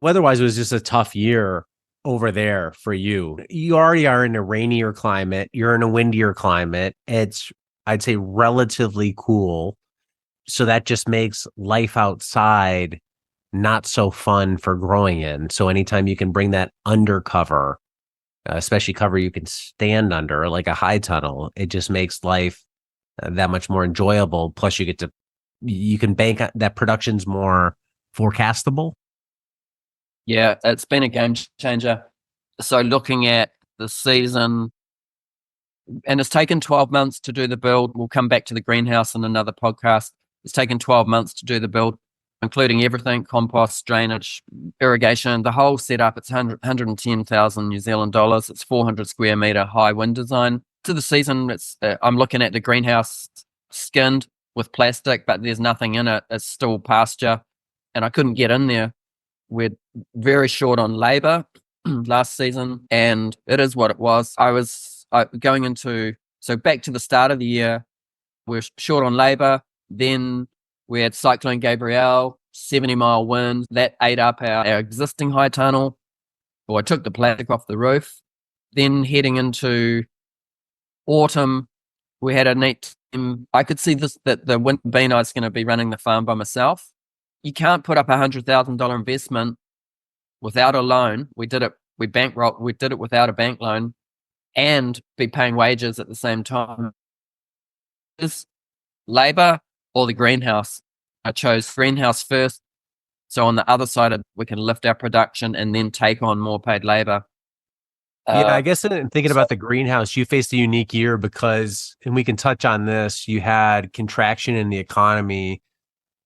weather-wise, it was just a tough year over there for you. You already are in a rainier climate. You're in a windier climate. It's, I'd say, relatively cool. So that just makes life outside not so fun for growing in. So anytime you can bring that under cover, especially cover you can stand under, like a high tunnel, it just makes life that much more enjoyable. Plus, you can bank that production's more forecastable. Yeah, it's been a game changer. So looking at the season, and it's taken 12 months to do the build. We'll come back to the greenhouse in another podcast. It's taken 12 months to do the build, including everything, compost, drainage, irrigation, the whole setup. It's 110,000 New Zealand dollars. It's 400 square meter high wind design. To the season, I'm looking at the greenhouse skinned with plastic, but there's nothing in it. It's still pasture, and I couldn't get in there. We're very short on labor last season, and it is what it was. I was going into, so back to the start of the year, we're short on labor. Then we had Cyclone Gabrielle, 70-mile wind. That ate up our existing high tunnel. Well, I took the plastic off the roof. Then heading into autumn, we had a neat team. I could see that the winter bean I was going to be running the farm by myself. You can't put up $100,000 investment without a loan. We did it. We did it without a bank loan, and be paying wages at the same time. Is labor or the greenhouse? I chose greenhouse first. So on the other side, we can lift our production and then take on more paid labor. Yeah, I guess in thinking about the greenhouse, you faced a unique year because, and we can touch on this, you had contraction in the economy,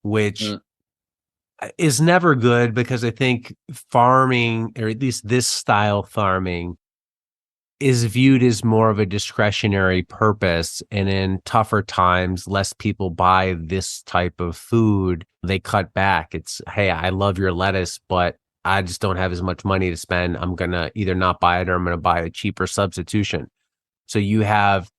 which is never good because I think farming, or at least this style farming, is viewed as more of a discretionary purpose. And in tougher times, less people buy this type of food. They cut back. It's, hey, I love your lettuce, but I just don't have as much money to spend. I'm going to either not buy it or I'm going to buy a cheaper substitution. So you have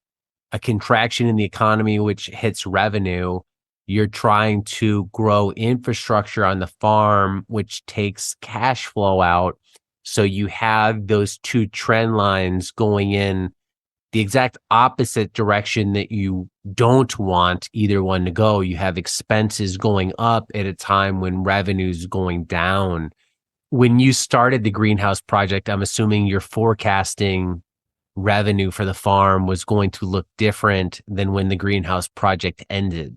a contraction in the economy, which hits revenue. You're trying to grow infrastructure on the farm, which takes cash flow out. So you have those two trend lines going in the exact opposite direction that you don't want either one to go. You have expenses going up at a time when revenue's going down. When you started the greenhouse project, I'm assuming you're forecasting revenue for the farm was going to look different than when the greenhouse project ended.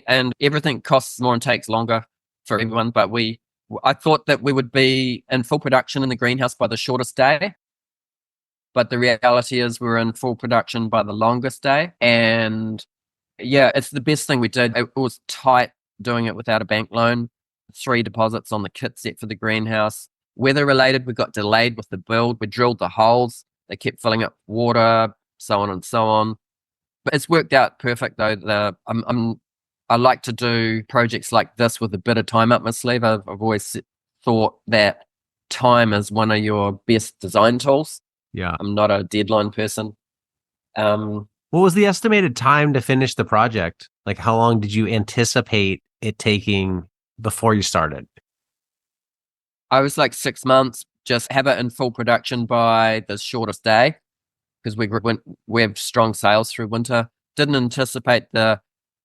And everything costs more and takes longer for everyone, but I thought that we would be in full production in the greenhouse by the shortest day, but the reality is we're in full production by the longest day. And yeah, it's the best thing we did. It was tight doing it without a bank loan. 3 deposits on the kit set for the greenhouse. Weather related, we got delayed with the build. We drilled the holes. They kept filling up water, so on and so on. But it's worked out perfect though. I like to do projects like this with a bit of time up my sleeve. I've always thought that time is one of your best design tools. Yeah. I'm not a deadline person. What was the estimated time to finish the project? Like, how long did you anticipate it taking before you started? I was like 6 months, just have it in full production by the shortest day, because we have strong sales through winter. Didn't anticipate the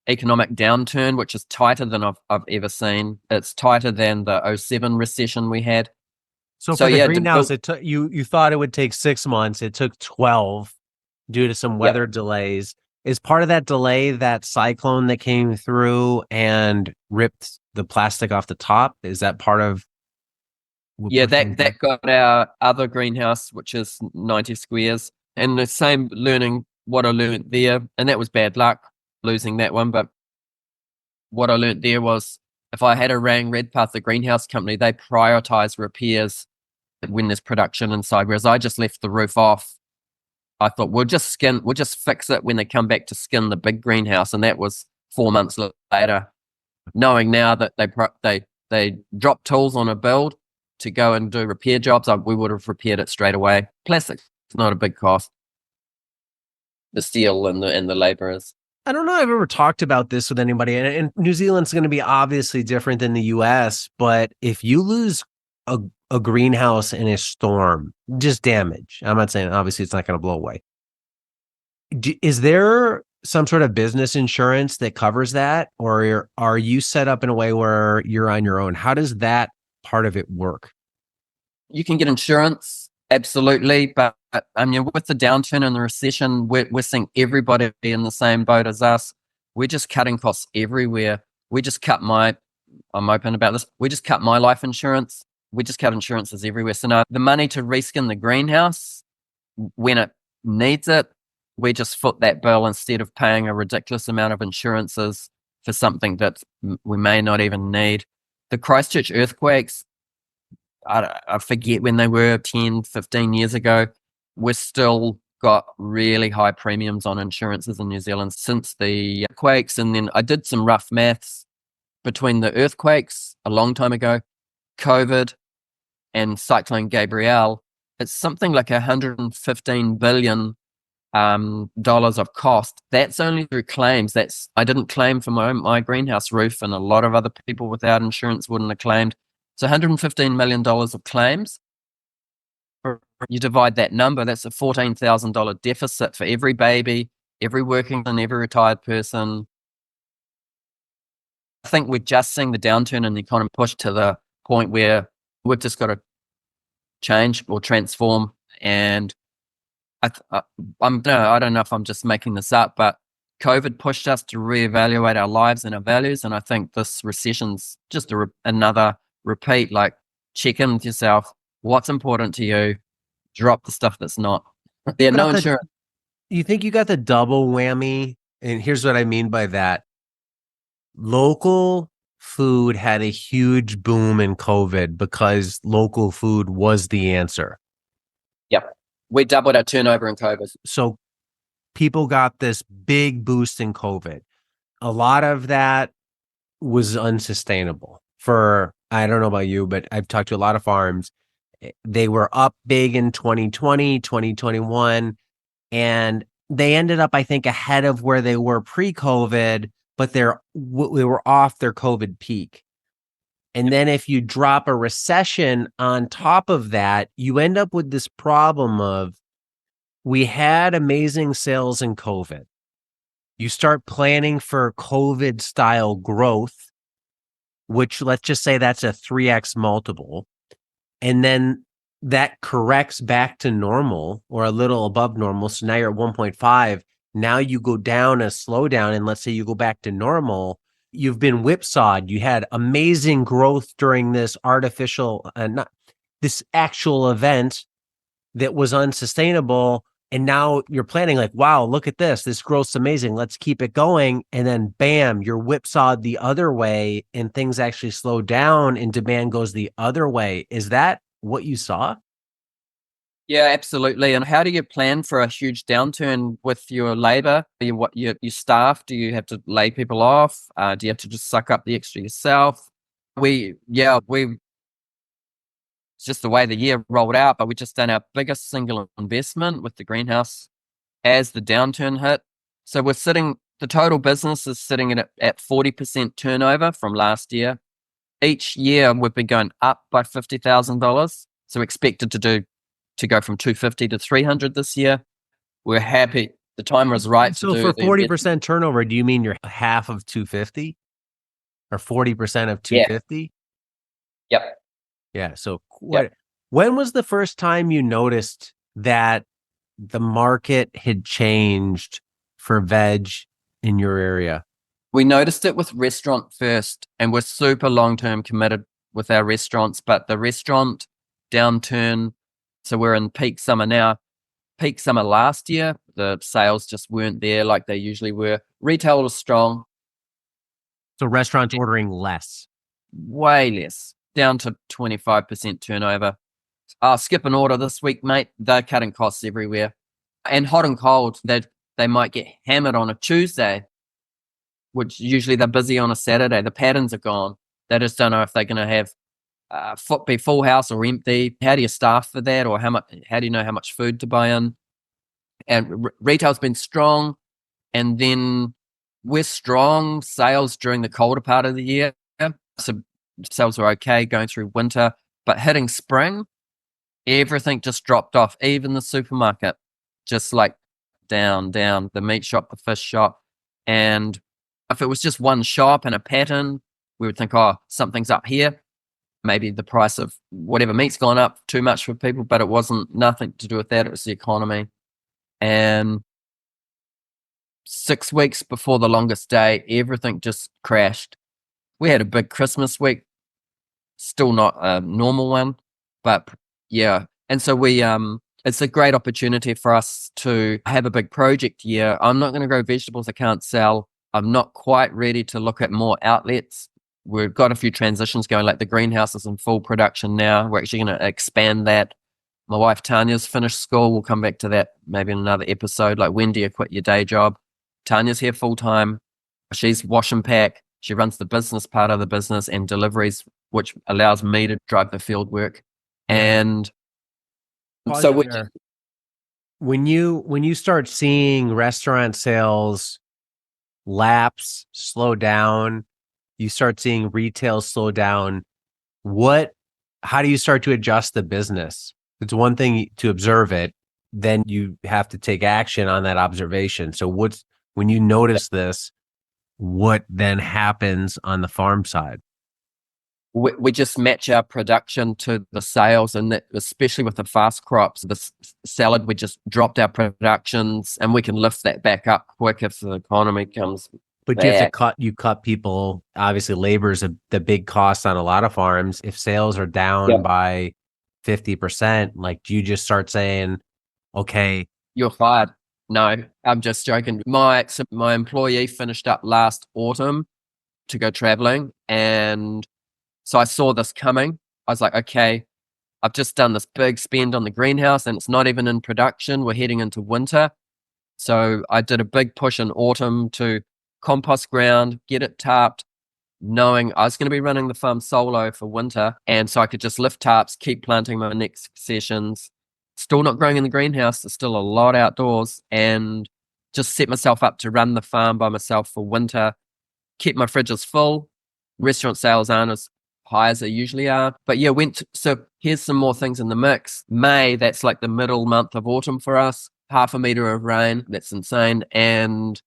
economic downturn, which is tighter than I've ever seen. It's tighter than the 2007 recession we had. So for the greenhouse, it took you thought it would take 6 months. It took 12 due to some weather delays. Is part of that delay that cyclone that came through and ripped the plastic off the top? Is that part of? Yeah, that got our other greenhouse, which is 90 squares, and the same learning what I learned there, and that was bad luck losing that one. But what I learned there was if I had rang Redpath, the greenhouse company, they prioritize repairs when there's production inside, whereas I just left the roof off. I thought we'll just fix it when they come back to skin the big greenhouse, and that was 4 months later. Knowing now that they dropped tools on a build to go and do repair jobs, we would have repaired it straight away. Plastic's not a big cost. The steel and the labor is. I don't know I've ever talked about this with anybody, and New Zealand's going to be obviously different than the US, but if you lose a greenhouse in a storm, just damage. I'm not saying obviously it's not going to blow away. Is there some sort of business insurance that covers that, or are you set up in a way where you're on your own? How does that part of it work? You can get insurance, absolutely, but I mean, with the downturn and the recession, we're seeing everybody in the same boat as us. We're just cutting costs everywhere. We just cut I'm open about this. We just cut my life insurance. We just cut insurances everywhere. So now the money to reskin the greenhouse when it needs it, we just foot that bill instead of paying a ridiculous amount of insurances for something that we may not even need. The Christchurch earthquakes, I forget when they were 10, 15 years ago. We're still got really high premiums on insurances in New Zealand since the quakes. And then I did some rough maths between the earthquakes a long time ago, COVID, and Cyclone Gabrielle. It's something like $115 billion of cost. That's only through claims. I didn't claim for my greenhouse roof, and a lot of other people without insurance wouldn't have claimed. So $115 million of claims. You divide that number, that's a $14,000 deficit for every baby, every working and every retired person. I think we're just seeing the downturn in the economy push to the point where we've just got to change or transform. And I don't know if I'm just making this up, but COVID pushed us to reevaluate our lives and our values. And I think this recession's just another repeat, like check in with yourself. What's important to you? Drop the stuff that's not. Yeah, no insurance. You think you got the double whammy? And here's what I mean by that. Local food had a huge boom in COVID because local food was the answer. Yep. We doubled our turnover in COVID. So people got this big boost in COVID. A lot of that was unsustainable for, I don't know about you, but I've talked to a lot of farms. They were up big in 2020, 2021, and they ended up, I think, ahead of where they were pre-COVID, but they were off their COVID peak. And then if you drop a recession on top of that, you end up with this problem of, we had amazing sales in COVID. You start planning for COVID style growth, which let's just say that's a 3x multiple. And then that corrects back to normal or a little above normal. So now you're at 1.5. Now you go down a slowdown, and let's say you go back to normal. You've been whipsawed. You had amazing growth during this artificial, not this actual event that was unsustainable. And now you're planning like, wow, look at this. This growth's amazing. Let's keep it going. And then bam, you're whipsawed the other way and things actually slow down and demand goes the other way. Is that what you saw? Yeah, absolutely. And how do you plan for a huge downturn with your labor? Your staff? Do you have to lay people off? Do you have to just suck up the extra yourself? It's just the way the year rolled out, but we just done our biggest single investment with the greenhouse as the downturn hit. So the total business is sitting at 40% turnover from last year. Each year we've been going up by $50,000. So expected to go from 250 to 300 this year. We're happy. The time was right. So for 40% turnover, do you mean you're half of 250 or 40% of 250? Yep. Yeah. So when was the first time you noticed that the market had changed for veg in your area? We noticed it with restaurant first, and we're super long-term committed with our restaurants, but the restaurant downturn, so we're in peak summer now. Peak summer last year, the sales just weren't there like they usually were. Retail was strong. So restaurants ordering less? Way less. Down to 25% turnover. Skip an order this week, mate. They're cutting costs everywhere. And hot and cold, they might get hammered on a Tuesday, which usually they're busy on a Saturday. The patterns are gone. They just don't know if they're going to have be full house or empty. How do you staff for that, or how do you know how much food to buy in? And retail's been strong, and then we're strong sales during the colder part of the year. So sales were okay going through winter, but hitting spring, everything just dropped off. Even the supermarket, just like down, the meat shop, the fish shop. And if it was just one shop and a pattern, we would think, oh, something's up here. Maybe the price of whatever meat's gone up too much for people, but it wasn't nothing to do with that. It was the economy. And 6 weeks before the longest day, everything just crashed. We had a big Christmas week, still not a normal one, but yeah. And so it's a great opportunity for us to have a big project year. I'm not going to grow vegetables I can't sell. I'm not quite ready to look at more outlets. We've got a few transitions going, like the greenhouse is in full production now. We're actually going to expand that. My wife Tanya's finished school. We'll come back to that maybe in another episode. Like, when do you quit your day job? Tanya's here full time. She's wash and pack. She runs the business part of the business and deliveries, which allows me to drive the field work. And so when you start seeing restaurant sales lapse, slow down, you start seeing retail slow down, how do you start to adjust the business? It's one thing to observe it, then you have to take action on that observation. So when you notice this, what then happens on the farm side? We just match our production to the sales, and that, especially with the fast crops, the salad, we just dropped our productions, and we can lift that back up quick if the economy comes But back. you cut people. Obviously, labor is the big cost on a lot of farms. If sales are down by 50%, like, do you just start saying, okay, you're fired? No, I'm just joking. My employee finished up last autumn to go traveling, and so I saw this coming. I was like, okay, I've just done this big spend on the greenhouse and it's not even in production. We're heading into winter. So I did a big push in autumn to compost ground, get it tarped, knowing I was going to be running the farm solo for winter. And so I could just lift tarps, keep planting my next sessions, still not growing in the greenhouse. There's still a lot outdoors, and just set myself up to run the farm by myself for winter, keep my fridges full. Restaurant sales aren't as high as they usually are. But yeah, so here's some more things in the mix. May, that's like the middle month of autumn for us, 0.5 meter of rain. That's insane. And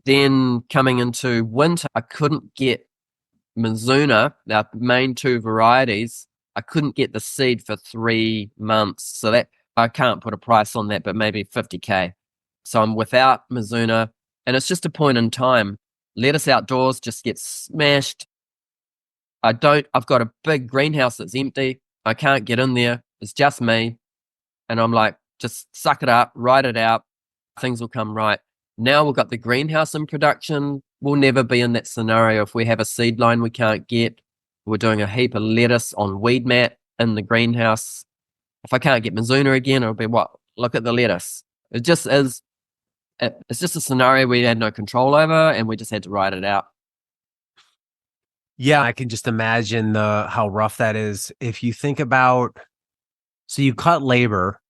then coming into winter, I couldn't get Mizuna, our main two varieties. I couldn't get the seed for 3 months. So that, I can't put a price on that, but maybe 50K. So I'm without Mizuna, and it's just a point in time. Lettuce outdoors just gets smashed. I've got a big greenhouse that's empty. I can't get in there. It's just me. And I'm like, just suck it up, write it out. Things will come right. Now we've got the greenhouse in production. We'll never be in that scenario. If we have a seed line we can't get, we're doing a heap of lettuce on weed mat in the greenhouse. If I can't get Mizuna again, it'll be what? Look at the lettuce. It just is. It's just a scenario we had no control over, and we just had to write it out. Yeah, I can just imagine how rough that is. If you think about, so you cut labor,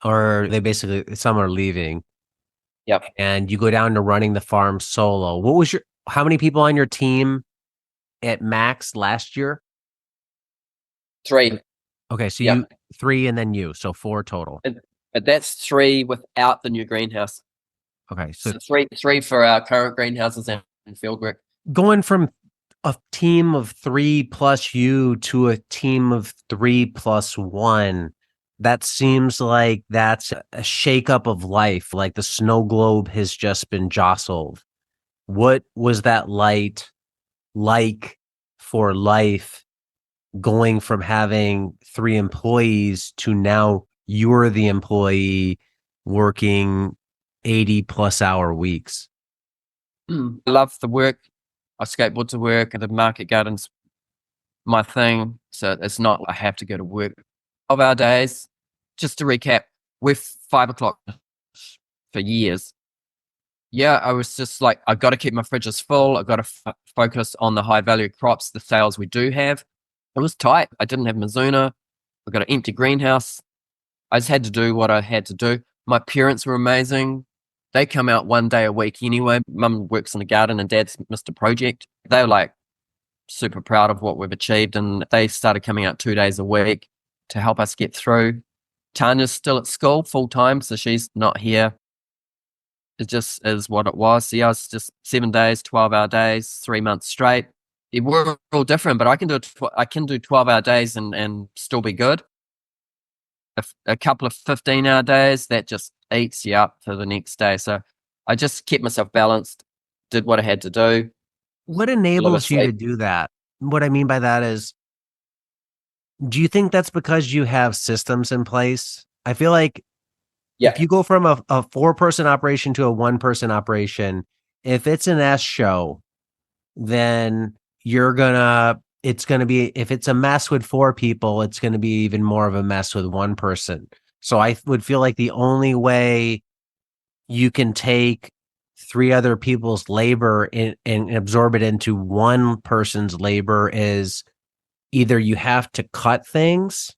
or some are leaving. Yep. And you go down to running the farm solo. How many people on your team at max last year? 3. Okay, so you 3 and then you, so 4 total. And that's 3 without the new greenhouse. Okay, so 3 for our current greenhouses and field work. Going from a team of 3 plus you to a team of 3 plus 1, that seems like that's a shakeup of life, like the snow globe has just been jostled. What was that like for life, going from having 3 employees to now you're the employee working 80 plus hour weeks? I love the work. I skateboard to work, and the market garden's my thing. So it's not I have to go to work. Of our days, just to recap, we're 5 o'clock for years. Yeah, I was just like, I've got to keep my fridges full. I've got to focus on the high value crops, the sales we do have. It was tight. I didn't have Mizuna. I've got an empty greenhouse. I just had to do what I had to do. My parents were amazing. they come out 1 day a week anyway. Mum works in the garden and dad's Mr. Project. They're like super proud of what we've achieved, and they started coming out 2 days a week to help us get through. Tanya's still at school full time, so she's not here. It just is what it was. So yeah, it's just 7 days, 12-hour days, 3 months straight. We're all different, but I can do 12-hour days and still be good. A couple of 15-hour days, that just eats you up for the next day. So I just kept myself balanced, did what I had to do. What enables you to do that? What I mean by that is, do you think that's because you have systems in place? I feel like if you go from a 4-person operation to a 1-person operation, if it's an S show, then it's going to be, if it's a mess with 4 people, it's going to be even more of a mess with 1 person. So I would feel like the only way you can take 3 other people's labor and absorb it into 1 person's labor is either you have to cut things,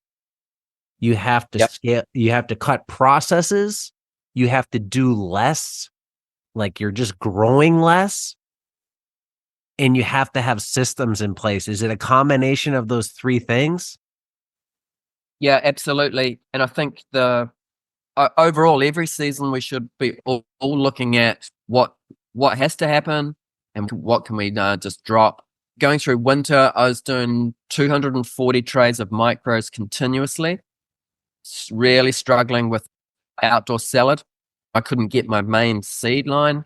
you have to scale, you have to cut processes, you have to do less, like you're just growing less, and you have to have systems in place. Is it a combination of those 3 things? Yeah, absolutely. And I think overall, every season we should be all looking at what has to happen and what can we just drop. Going through winter, I was doing 240 trays of micros continuously, really struggling with outdoor salad. I couldn't get my main seed line,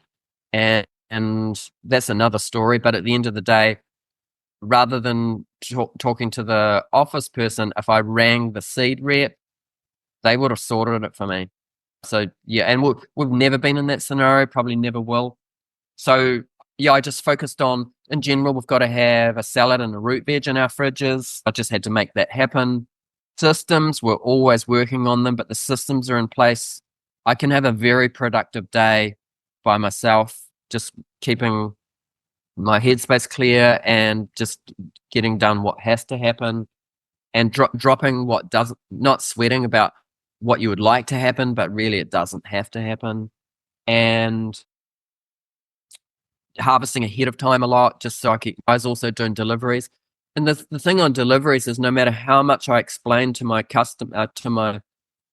and that's another story. But at the end of the day, rather than talking to the office person, if I rang the seed rep, they would have sorted it for me. So yeah, and we've never been in that scenario, probably never will. So yeah, I just focused on, in general, we've got to have a salad and a root veg in our fridges. I just had to make that happen. Systems, we're always working on them, but the systems are in place. I can have a very productive day by myself, just keeping my headspace clear and just getting done what has to happen, and dropping what doesn't, not sweating about what you would like to happen, but really it doesn't have to happen. And harvesting ahead of time a lot, just so I was also doing deliveries. And the thing on deliveries is, no matter how much I explained to my to my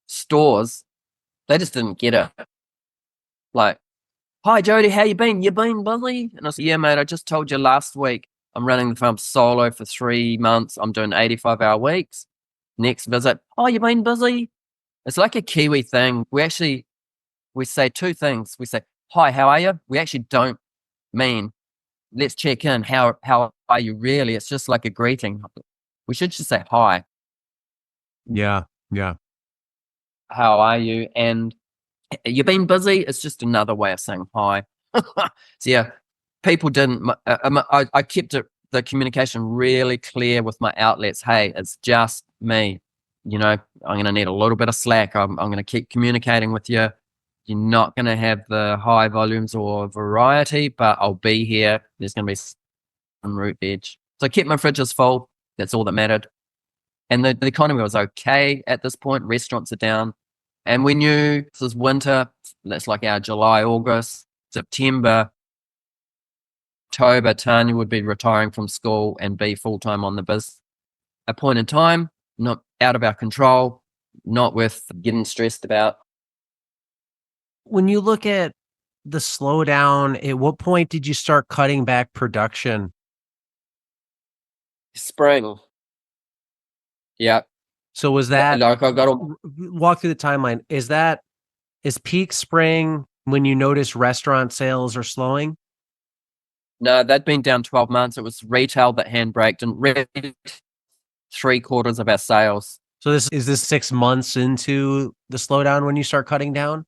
stores, they just didn't get it. Like, "Hi Jodi, how you been? You been busy?" And I said, "Yeah, mate, I just told you last week I'm running the farm solo for 3 months. I'm doing 85-hour weeks. Next visit, oh, you been busy?" It's like a Kiwi thing. We say 2 things. We say, "Hi, how are you?" We actually don't mean, let's check in. How are you really? It's just like a greeting. We should just say hi. Yeah. How are you? And you been busy? It's just another way of saying hi. So yeah, people didn't. I kept the communication really clear with my outlets. Hey, it's just me. I'm going to need a little bit of slack. I'm going to keep communicating with you. You're not going to have the high volumes or variety, but I'll be here. There's going to be some root veg. So I kept my fridges full. That's all that mattered. And the economy was okay at this point. Restaurants are down. And we knew this is winter. That's like our July, August, September, October. Tanya would be retiring from school and be full-time on the biz. A point in time, not out of our control, not worth getting stressed about. When you look at the slowdown, at what point did you start cutting back production? Spring. Yeah. So was that, like, I got to walk through the timeline? Is peak spring when you notice restaurant sales are slowing? No, they'd been down 12 months. It was retail that handbraked, and 3/4 of our sales. So is this 6 months into the slowdown when you start cutting down?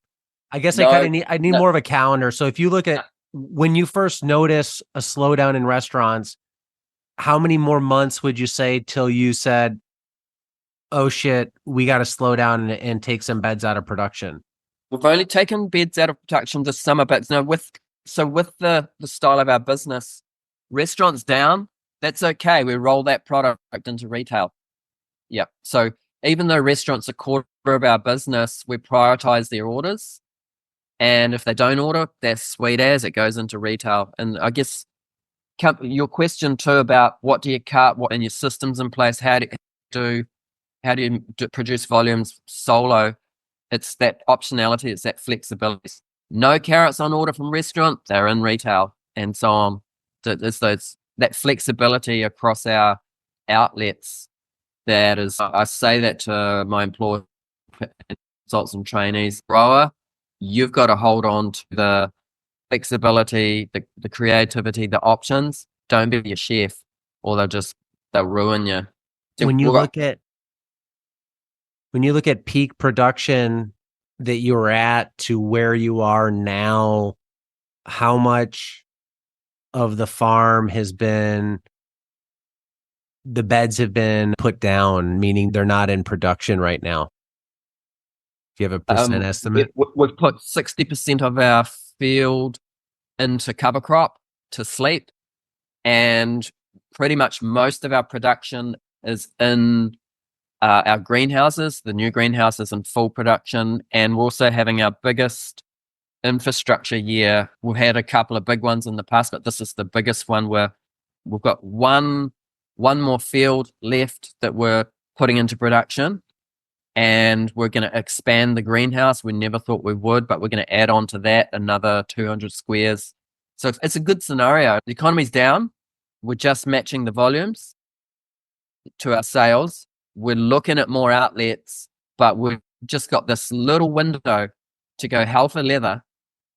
I guess No, I need more of a calendar. So if you look at when you first notice a slowdown in restaurants, how many more months would you say till you said, "Oh shit, we got to slow down and take some beds out of production"? We've only taken beds out of production this summer, but no, with the style of our business, restaurants down, that's okay. We roll that product into retail. Yeah. So even though restaurants are 1/4 of our business, we prioritize their orders. And if they don't order, that's sweet as, it goes into retail. And I guess your question too about what do you cut, what and your systems in place, how do you produce volumes solo? It's that optionality, it's that flexibility. No carrots on order from restaurant, they're in retail and so on. It's that flexibility across our outlets that is, I say that to my employees, consultants and trainees, grower, you've got to hold on to the flexibility, the creativity, the options. Don't be your chef or they'll ruin you. When you look at peak production that you're at to where you are now, how much of the farm the beds have been put down, meaning they're not in production right now? Do you have a percent estimate? We've put 60% of our field into cover crop to sleep, and pretty much most of our production is in our greenhouses. The new greenhouses in full production, and we're also having our biggest infrastructure year. We've had a couple of big ones in the past, but this is the biggest one where we've got one more field left that we're putting into production, and we're going to expand the greenhouse. We never thought we would, but we're going to add on to that another 200 squares. So it's a good scenario. The economy's down. We're just matching the volumes to our sales. We're looking at more outlets, but we've just got this little window to go hell for leather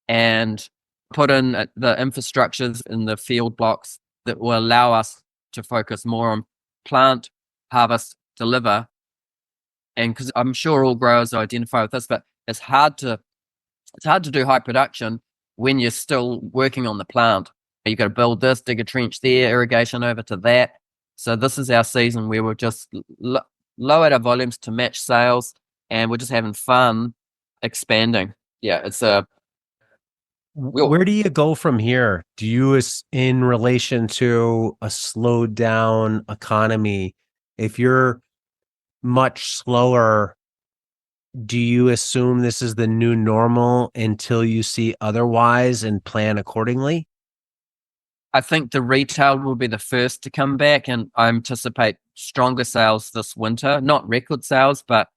and put in the infrastructures in the field blocks that will allow us to focus more on plant, harvest, deliver. And because I'm sure all growers identify with this, but it's hard to do high production when you're still working on the plant. You've got to build this, dig a trench there, irrigation over to that. So this is our season where we've just lowered our volumes to match sales, and we're just having fun expanding. Yeah, it's where do you go from here? Do you, in relation to a slowed down economy, if you're much slower, do you assume this is the new normal until you see otherwise and plan accordingly? I think the retail will be the first to come back, and I anticipate stronger sales this winter. Not record sales, but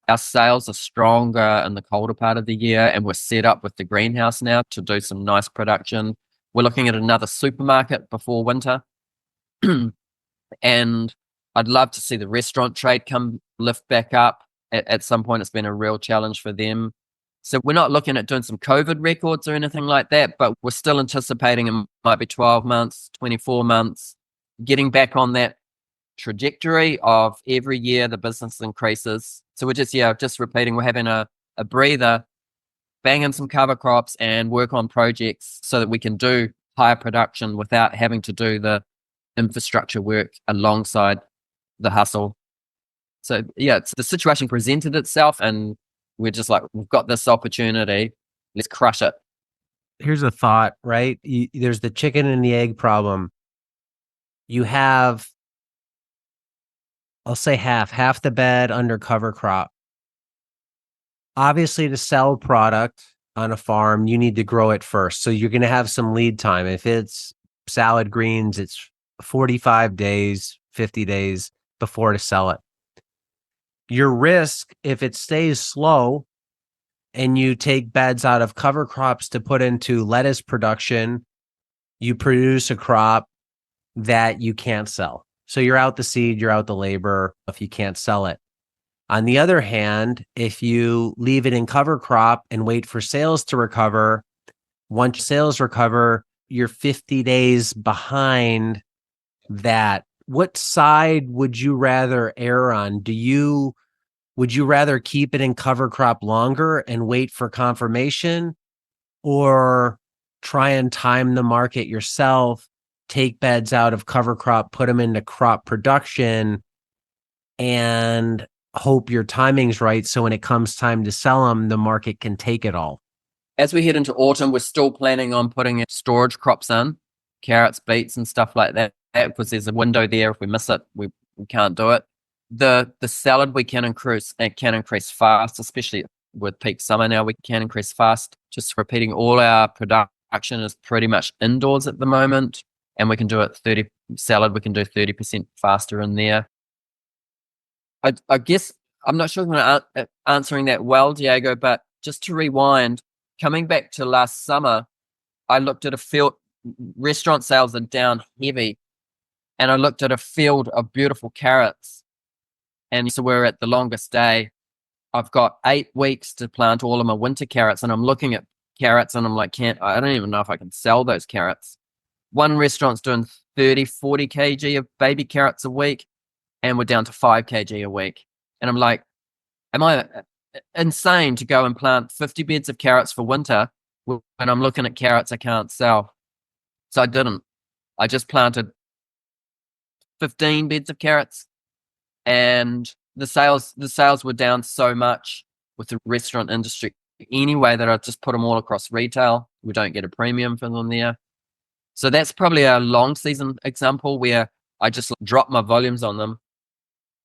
our sales are stronger in the colder part of the year, and we're set up with the greenhouse now to do some nice production. We're looking at another supermarket before winter. And I'd love to see the restaurant trade lift back up. At some point, it's been a real challenge for them. So we're not looking at doing some COVID records or anything like that, but we're still anticipating it might be 12 months, 24 months, getting back on that trajectory of every year the business increases. So we're just repeating, we're having a breather, bang in some cover crops and work on projects so that we can do higher production without having to do the infrastructure work alongside the hustle. So yeah, the situation presented itself, and we're just like, we've got this opportunity, let's crush it. Here's a thought, right? There's the chicken and the egg problem. You have, I'll say half the bed under cover crop. Obviously, to sell product on a farm, you need to grow it first. So you're going to have some lead time. If it's salad greens, it's 45 days, 50 days before to sell it. Your risk, if it stays slow and you take beds out of cover crops to put into lettuce production, you produce a crop that you can't sell. So you're out the seed, you're out the labor if you can't sell it. On the other hand, if you leave it in cover crop and wait for sales to recover, once sales recover, you're 50 days behind that. What side would you rather err on? Would you rather keep it in cover crop longer and wait for confirmation, or try and time the market yourself, take beds out of cover crop, put them into crop production, and hope your timing's right so when it comes time to sell them, the market can take it all? As we head into autumn, we're still planning on putting storage crops in, carrots, beets, and stuff like that, because there's a window there. If we miss it, we can't do it. The salad we can increase fast, especially with peak summer now, we can increase fast. Just repeating, all our production is pretty much indoors at the moment, and we can do it 30 salad. We can do 30% faster in there. I guess I'm not sure if I'm answering that well, Diego, but just to rewind, coming back to last summer, I looked at a field. Restaurant sales are down heavy, and I looked at a field of beautiful carrots, and so we're at the longest day. I've got 8 weeks to plant all of my winter carrots, and I'm looking at carrots and I'm like, I don't even know if I can sell those carrots. One restaurant's doing 30, 40 kg of baby carrots a week, and we're down to 5 kg a week. And I'm like, am I insane to go and plant 50 beds of carrots for winter when I'm looking at carrots I can't sell? So I didn't. I just planted 15 beds of carrots, and the sales were down so much with the restaurant industry anyway that I just put them all across retail. We don't get a premium for them there. So that's probably a long season example where I just drop my volumes on them.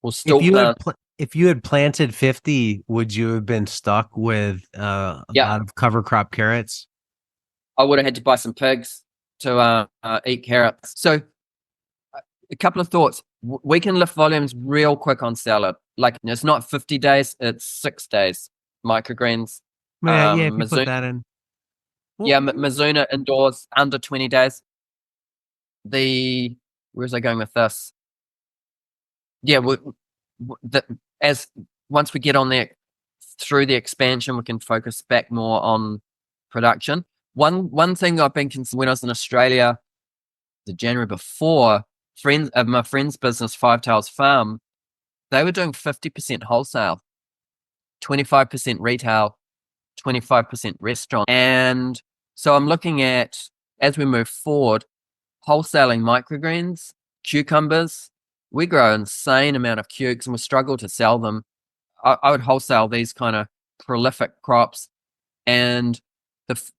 We'll still if you had planted 50, would you have been stuck with a lot of cover crop carrots? I would have had to buy some pigs to eat carrots. So a couple of thoughts. We can lift volumes real quick on salad. Like, it's not 50 days, it's 6 days. Microgreens. Yeah, if you put that in. Yeah, Mizuna indoors under 20 days. Where's I going with this? Yeah, once we get on there through the expansion, we can focus back more on production. One thing I've been considering when I was in Australia, the January before, my friend's business, Five Tails Farm, they were doing 50% wholesale, 25% retail, 25% restaurant. And so I'm looking at, as we move forward, wholesaling microgreens, cucumbers. We grow an insane amount of cukes, and we struggle to sell them. I would wholesale these kind of prolific crops, and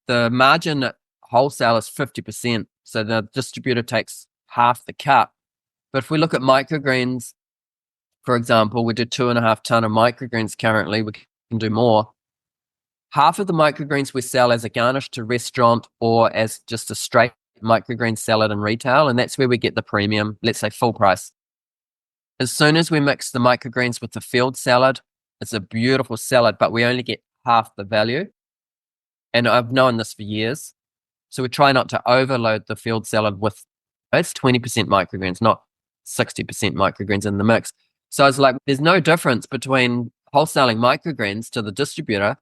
the margin at wholesale is 50%. So the distributor takes half the cut. But if we look at microgreens, for example, we do 2.5 ton of microgreens currently. We can do more. Half of the microgreens we sell as a garnish to restaurant or as just a straight microgreen salad in retail, and that's where we get the premium, let's say full price. As soon as we mix the microgreens with the field salad, it's a beautiful salad, but we only get half the value. And I've known this for years. So we try not to overload the field salad with, it's 20% microgreens, not 60% microgreens in the mix. So it's like, there's no difference between wholesaling microgreens to the distributor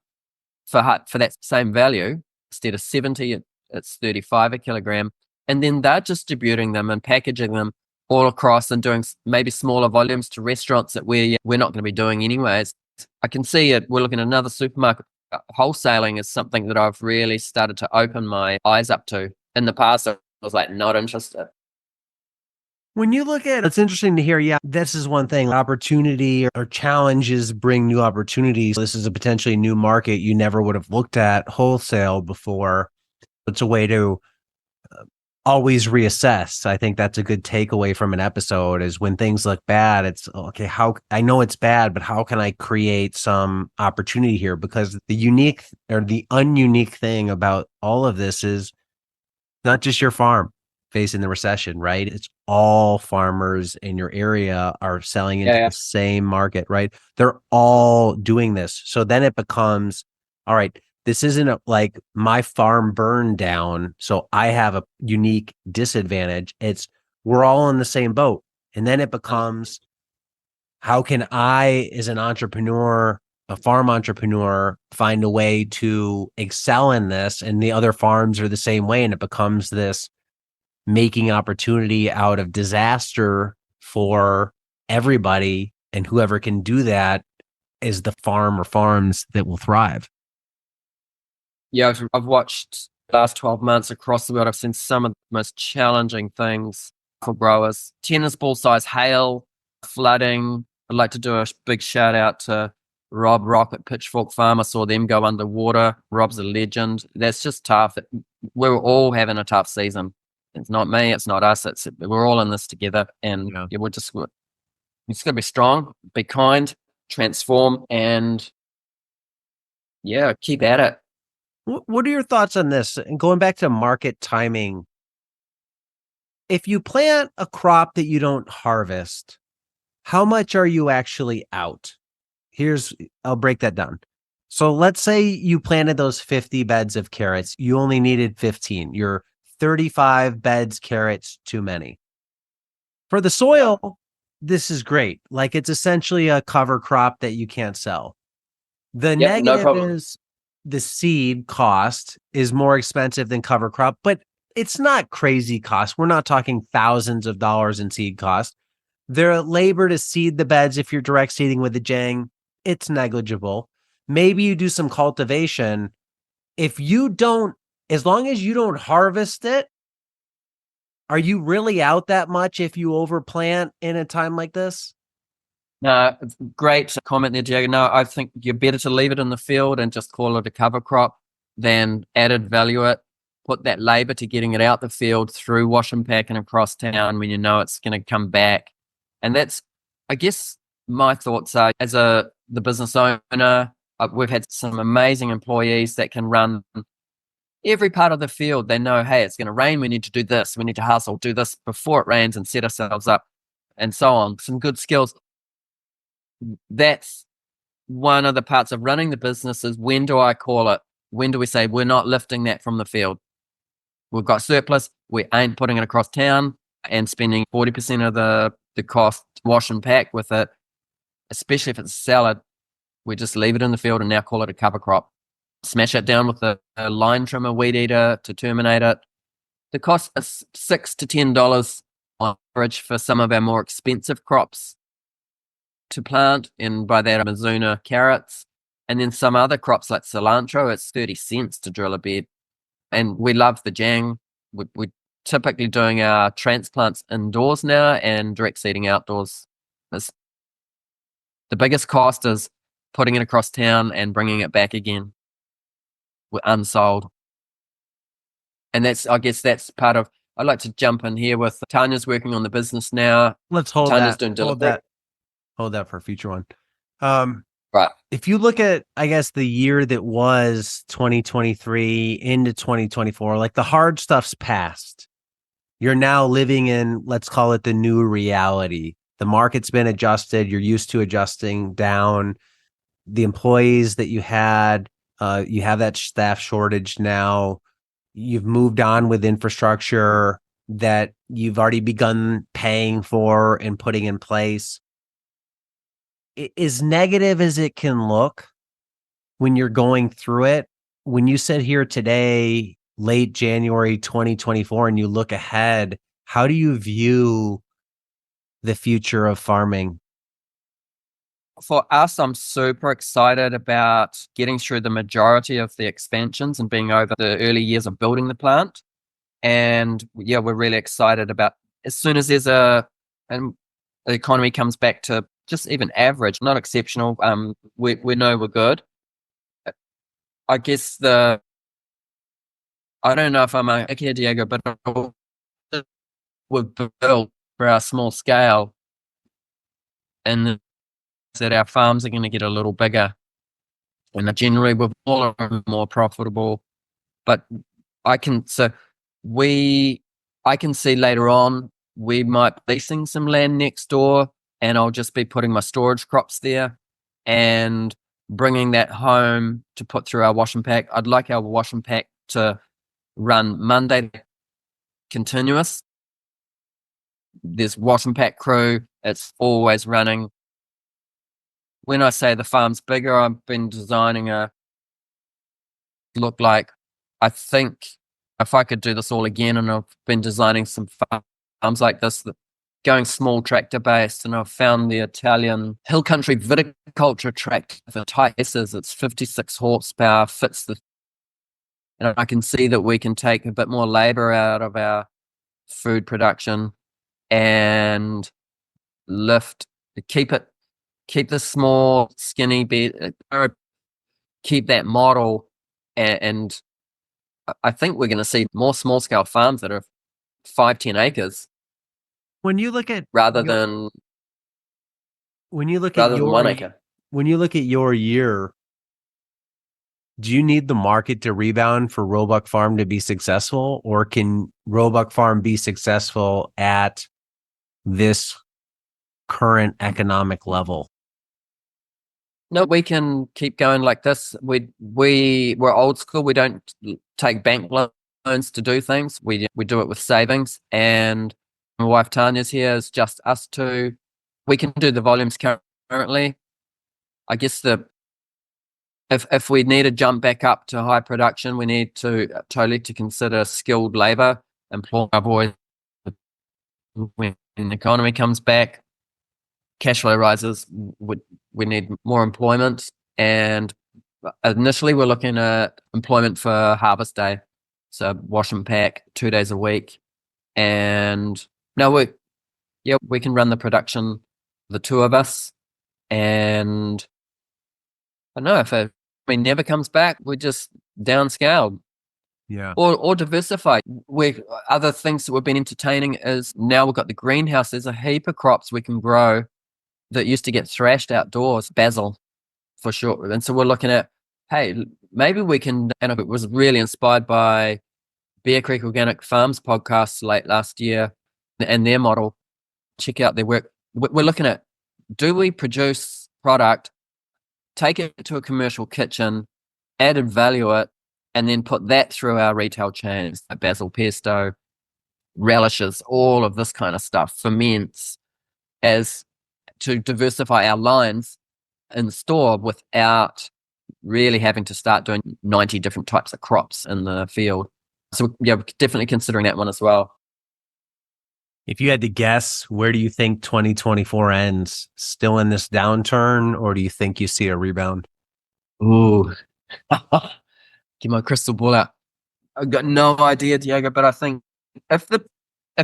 for that same value. Instead of 70, it's 35 a kilogram. And then they're distributing them and packaging them all across and doing maybe smaller volumes to restaurants that we're not going to be doing anyways. I can see it. We're looking at another supermarket. Wholesaling is something that I've really started to open my eyes up to. In the past, I was like not interested. When you look at it's interesting to hear, yeah, this is one thing. Opportunity or challenges bring new opportunities. This is a potentially new market you never would have looked at wholesale before. It's a way to always reassess. I think that's a good takeaway from an episode is when things look bad, it's okay, how I know it's bad, but how can I create some opportunity here? Because the unique or the ununique thing about all of this is not just your farm facing the recession, right? It's all farmers in your area are selling into the same market, right? They're all doing this. So then it becomes, all right, this isn't like my farm burned down, so I have a unique disadvantage. It's we're all in the same boat. And then it becomes, how can I, as an entrepreneur, a farm entrepreneur, find a way to excel in this? And the other farms are the same way. And it becomes this making opportunity out of disaster for everybody. And whoever can do that is the farm or farms that will thrive. Yeah, I've watched the last 12 months across the world. I've seen some of the most challenging things for growers. Tennis ball size hail, flooding. I'd like to do a big shout out to Rob Rock at Pitchfork Farm. I saw them go underwater. Rob's a legend. That's just tough. We're all having a tough season. It's not me. It's not us. We're all in this together. And we're just got to be strong, be kind, transform, and Yeah, keep at it. What are your thoughts on this? And going back to market timing, if you plant a crop that you don't harvest, how much are you actually out? I'll break that down. So let's say you planted those 50 beds of carrots. You only needed 15. You're 35 beds carrots too many. For the soil, this is great. Like it's essentially a cover crop that you can't sell. The Yep, no negative problem. is the seed cost is more expensive than cover crop, but it's not crazy cost. We're not talking thousands of dollars in seed cost. Their labor to seed the beds, if you're direct seeding with the Jang, it's negligible. Maybe you do some cultivation. If you don't, as long as you don't harvest it, are you really out that much if you overplant in a time like this? No, great comment there, Diego. No, I think you're better to leave it in the field and just call it a cover crop than added value it. Put that labor to getting it out the field through wash and pack and across town when you know it's going to come back. And that's, I guess, my thoughts are as the business owner. We've had some amazing employees that can run every part of the field. They know, hey, it's going to rain. We need to do this. We need to hustle, do this before it rains and set ourselves up and so on. Some good skills. That's one of the parts of running the business is when do I call it? When do we say we're not lifting that from the field? We've got surplus. We ain't putting it across town and spending 40% of the cost wash and pack with it, especially if it's a salad. We just leave it in the field and now call it a cover crop. Smash it down with a line trimmer, weed eater to terminate it. The cost is $6 to $10 on average for some of our more expensive crops to plant, and by that Mizuna carrots, and then some other crops like cilantro, it's 30 cents to drill a bed. And we love the Jang. We're typically doing our transplants indoors now and direct seeding outdoors. The biggest cost is putting it across town and bringing it back again. We're unsold. And I guess that's part of, I'd like to jump in here with Tanya's working on the business now. Let's hold Tanya's that. doing delivery. Hold that for a future one. Right. If you look at, I guess, the year that was 2023 into 2024, like the hard stuff's past. You're now living in, let's call it the new reality. The market's been adjusted. You're used to adjusting down. The employees that you had, you have that staff shortage now. You've moved on with infrastructure that you've already begun paying for and putting in place. As negative as it can look when you're going through it, when you sit here today, late January 2024, and you look ahead, how do you view the future of farming? For us, I'm super excited about getting through the majority of the expansions and being over the early years of building the plant. And yeah, we're really excited about as soon as and the economy comes back to just even average, not exceptional. We know we're good. I guess I don't know if I'm a here, Diego, but we've built for our small scale, and that our farms are going to get a little bigger, and generally we're all more profitable. But I can see later on we might be leasing some land next door, and I'll just be putting my storage crops there and bringing that home to put through our wash and pack. I'd like our wash and pack to run Monday continuous. There's wash and pack crew. It's always running. When I say the farm's bigger, I've been designing look like, I think if I could do this all again, and I've been designing some farms like this, going small tractor based, and I've found the Italian hill country viticulture tractor for tight S's. It's 56 horsepower, and I can see that we can take a bit more labor out of our food production and keep the small skinny bed, keep that model, and I think we're going to see more small scale farms that are 5-10 acres When you look at rather than 1 acre, when you look at when you look at your year, do you need the market to rebound for Roebuck Farm to be successful, or can Roebuck Farm be successful at this current economic level? No, we can keep going like this. We're old school. We don't take bank loans to do things. We do it with savings. And my wife Tanya's here. It's just us two. We can do the volumes currently. I guess if we need to jump back up to high production, we need to totally to consider skilled labor, employ our boys when the economy comes back. Cash flow rises, we need more employment. And initially we're looking at employment for harvest day. So wash and pack 2 days a week. And no, we can run the production, the two of us. And I don't know, if it never comes back, we're just downscaled. Yeah. Or diversify. Other things that we've been entertaining is now we've got the greenhouse. There's a heap of crops we can grow that used to get thrashed outdoors, basil for sure. And so we're looking at, hey, maybe we can, and it was really inspired by Bear Creek Organic Farms podcast late last year and their model. Check out their work. We're looking at, do we produce product, take it to a commercial kitchen, added value it, and then put that through our retail chains, like basil pesto, relishes, all of this kind of stuff, ferments, as to diversify our lines in store without really having to start doing 90 different types of crops in the field. So yeah, we're definitely considering that one as well. If you had to guess, where do you think 2024 ends? Still in this downturn, or do you think you see a rebound? Ooh. Get my crystal ball out. I've got no idea, Diego, but I think if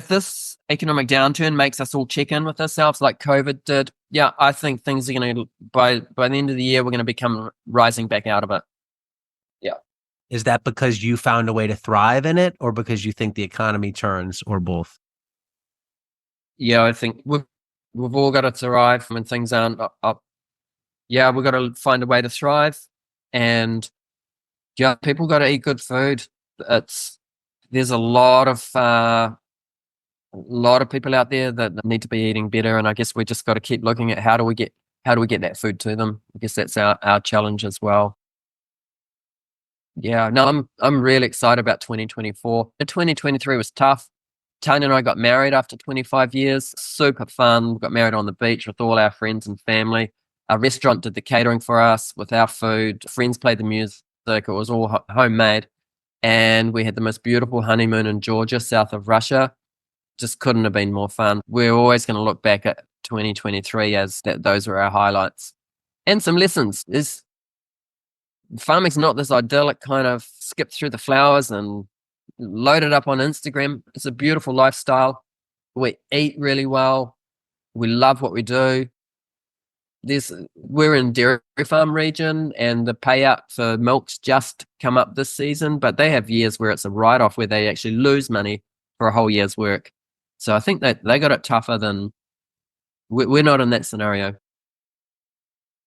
this economic downturn makes us all check in with ourselves like COVID did, yeah, I think things are going to, by the end of the year, we're going to become rising back out of it. Yeah. Is that because you found a way to thrive in it, or because you think the economy turns, or both? Yeah, I think we've all got to thrive when things aren't up. Yeah, we've got to find a way to thrive. And yeah, people got to eat good food. There's a lot of people out there that need to be eating better, and I guess we just got to keep looking at how do we get that food to them. I guess that's our challenge as well. Yeah, no, I'm really excited about 2024. 2023 was tough. Tanya and I got married after 25 years. Super fun. We got married on the beach with all our friends and family. Our restaurant did the catering for us with our food. Friends played the music. It was all homemade. And we had the most beautiful honeymoon in Georgia, south of Russia. Just couldn't have been more fun. We're always going to look back at 2023 as those were our highlights. And some lessons is farming's not this idyllic kind of skip through the flowers and load it up on Instagram. It's a beautiful lifestyle. We eat really well. We love what we do. We're in dairy farm region, and the payout for milk's just come up this season, but they have years where it's a write-off where they actually lose money for a whole year's work. So I think that they got it tougher than we're not in that scenario.